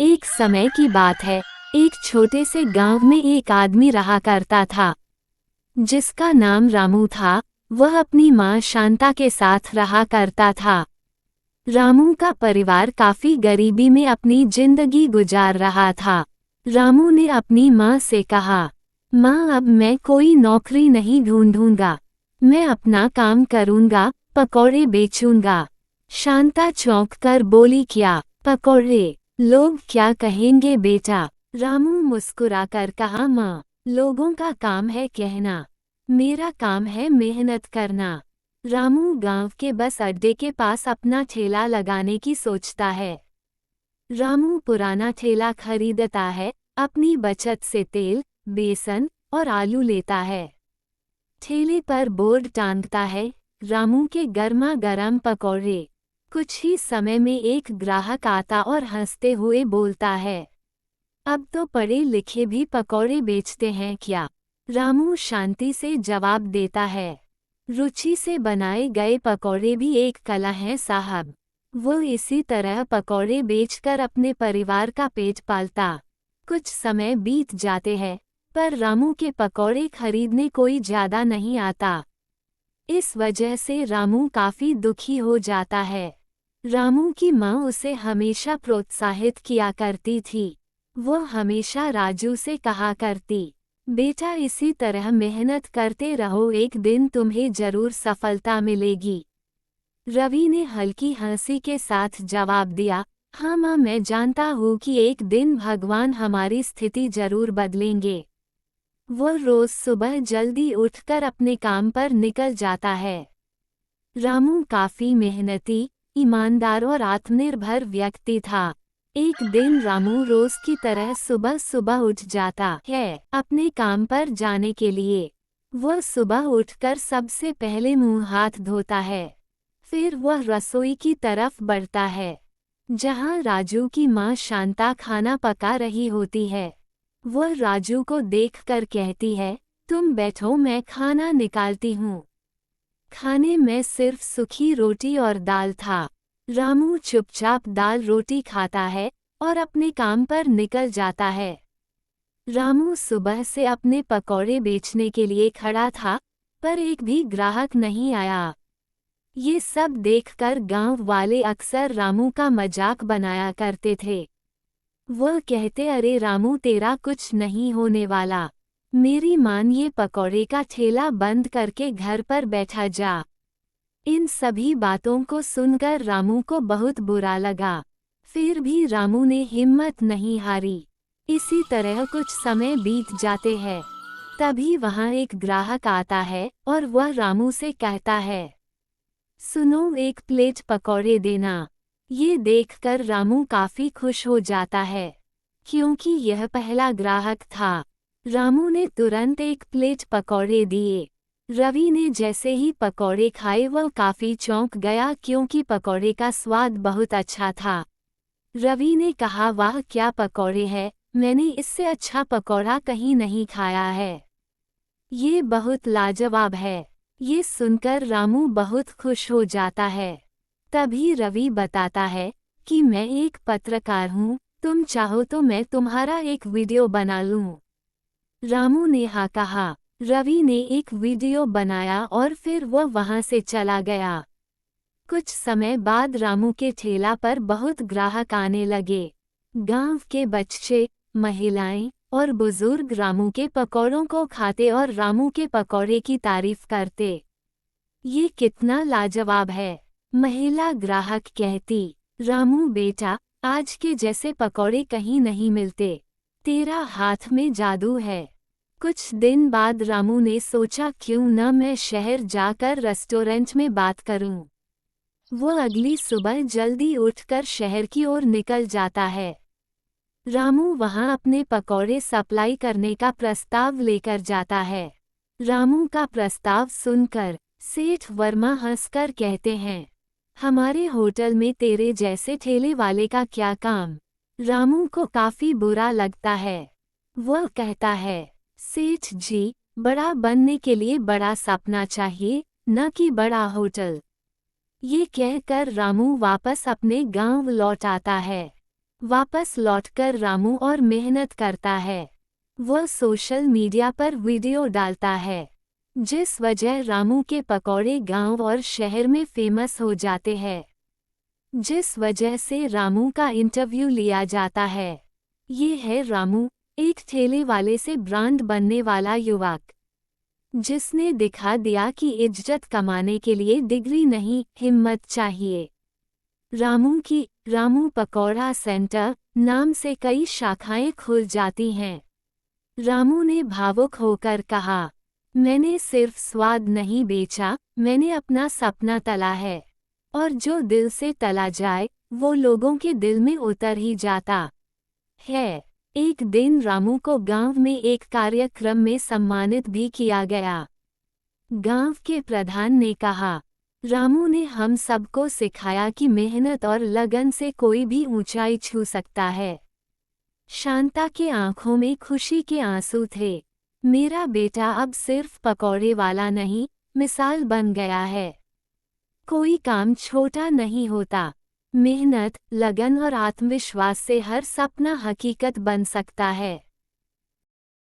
एक समय की बात है। एक छोटे से गांव में एक आदमी रहा करता था जिसका नाम रामू था। वह अपनी माँ शांता के साथ रहा करता था। रामू का परिवार काफी गरीबी में अपनी जिंदगी गुजार रहा था। रामू ने अपनी माँ से कहा, माँ अब मैं कोई नौकरी नहीं ढूंढूंगा, मैं अपना काम करूंगा, पकौड़े बेचूंगा। शांता चौंक कर बोली, क्या पकौड़े? लोग क्या कहेंगे बेटा? रामू मुस्कुराकर कहा, माँ लोगों का काम है कहना, मेरा काम है मेहनत करना। रामू गांव के बस अड्डे के पास अपना ठेला लगाने की सोचता है। रामू पुराना ठेला खरीदता है, अपनी बचत से तेल, बेसन और आलू लेता है। ठेले पर बोर्ड टांगता है, रामू के गर्मा गर्म पकौड़े। कुछ ही समय में एक ग्राहक आता और हंसते हुए बोलता है, अब तो पढ़े लिखे भी पकौड़े बेचते हैं क्या? रामू शांति से जवाब देता है, रुचि से बनाए गए पकौड़े भी एक कला है साहब। वो इसी तरह पकौड़े बेचकर अपने परिवार का पेट पालता। कुछ समय बीत जाते हैं, पर रामू के पकौड़े खरीदने कोई ज्यादा नहीं आता। इस वजह से रामू काफी दुखी हो जाता है। रामू की माँ उसे हमेशा प्रोत्साहित किया करती थी। वो हमेशा राजू से कहा करती, बेटा इसी तरह मेहनत करते रहो, एक दिन तुम्हें जरूर सफलता मिलेगी। रवि ने हल्की हंसी के साथ जवाब दिया, हाँ माँ मैं जानता हूँ कि एक दिन भगवान हमारी स्थिति जरूर बदलेंगे। वो रोज सुबह जल्दी उठकर अपने काम पर निकल जाता है। रामू काफी मेहनती, ईमानदार और आत्मनिर्भर व्यक्ति था। एक दिन रामू रोज की तरह सुबह सुबह उठ जाता है अपने काम पर जाने के लिए। वह सुबह उठकर सबसे पहले मुंह हाथ धोता है। फिर वह रसोई की तरफ बढ़ता है, जहां राजू की मां शांता खाना पका रही होती है। वह राजू को देखकर कहती है, तुम बैठो मैं खाना निकालती हूँ। खाने में सिर्फ सूखी रोटी और दाल था। रामू चुपचाप दाल रोटी खाता है और अपने काम पर निकल जाता है। रामू सुबह से अपने पकौड़े बेचने के लिए खड़ा था, पर एक भी ग्राहक नहीं आया। ये सब देखकर गांव वाले अक्सर रामू का मजाक बनाया करते थे। वह कहते, अरे रामू तेरा कुछ नहीं होने वाला, मेरी मान ये पकौड़े का ठेला बंद करके घर पर बैठा जा। इन सभी बातों को सुनकर रामू को बहुत बुरा लगा। फिर भी रामू ने हिम्मत नहीं हारी। इसी तरह कुछ समय बीत जाते हैं। तभी वहां एक ग्राहक आता है और वह रामू से कहता है, सुनो एक प्लेट पकौड़े देना। ये देखकर रामू काफी खुश हो जाता है, क्योंकि यह पहला ग्राहक था। रामू ने तुरंत एक प्लेट पकौड़े दिए। रवि ने जैसे ही पकौड़े खाए वह काफी चौंक गया, क्योंकि पकौड़े का स्वाद बहुत अच्छा था। रवि ने कहा, वाह क्या पकौड़े हैं, मैंने इससे अच्छा पकौड़ा कहीं नहीं खाया है। ये बहुत लाजवाब है। ये सुनकर रामू बहुत खुश हो जाता है। तभी रवि बताता है कि मैं एक पत्रकार हूँ, तुम चाहो तो मैं तुम्हारा एक वीडियो बना लूँ। रामू ने हाँ कहा। रवि ने एक वीडियो बनाया और फिर वह वहां से चला गया। कुछ समय बाद रामू के ठेला पर बहुत ग्राहक आने लगे। गांव के बच्चे, महिलाएं और बुजुर्ग रामू के पकौड़ों को खाते और रामू के पकौड़े की तारीफ करते। ये कितना लाजवाब है, महिला ग्राहक कहती। रामू बेटा, आज के जैसे पकौड़े कहीं नहीं मिलते, तेरा हाथ में जादू है। कुछ दिन बाद रामू ने सोचा, क्यों न मैं शहर जाकर रेस्टोरेंट में बात करूं। वो अगली सुबह जल्दी उठकर शहर की ओर निकल जाता है। रामू वहां अपने पकौड़े सप्लाई करने का प्रस्ताव लेकर जाता है। रामू का प्रस्ताव सुनकर सेठ वर्मा हंसकर कहते हैं, हमारे होटल में तेरे जैसे ठेले वाले का क्या काम? रामू को काफी बुरा लगता है। वह कहता है, सेठ जी, बड़ा बनने के लिए बड़ा सपना चाहिए, न कि बड़ा होटल। ये कहकर रामू वापस अपने गांव लौट आता है। वापस लौटकर रामू और मेहनत करता है। वह सोशल मीडिया पर वीडियो डालता है, जिस वजह रामू के पकौड़े गांव और शहर में फेमस हो जाते हैं, जिस वजह से रामू का इंटरव्यू लिया जाता है। ये है रामू, एक ठेले वाले से ब्रांड बनने वाला युवक, जिसने दिखा दिया कि इज्जत कमाने के लिए डिग्री नहीं, हिम्मत चाहिए। रामू पकौड़ा सेंटर नाम से कई शाखाएं खुल जाती हैं। रामू ने भावुक होकर कहा, मैंने सिर्फ स्वाद नहीं बेचा, मैंने अपना सपना तला है। और जो दिल से तला जाए, वो लोगों के दिल में उतर ही जाता है। एक दिन रामू को गांव में एक कार्यक्रम में सम्मानित भी किया गया। गांव के प्रधान ने कहा, रामू ने हम सबको सिखाया कि मेहनत और लगन से कोई भी ऊंचाई छू सकता है। शांता के आंखों में खुशी के आंसू थे। मेरा बेटा अब सिर्फ पकौड़े वाला नहीं, मिसाल बन गया है। कोई काम छोटा नहीं होता। मेहनत, लगन और आत्मविश्वास से हर सपना हकीकत बन सकता है।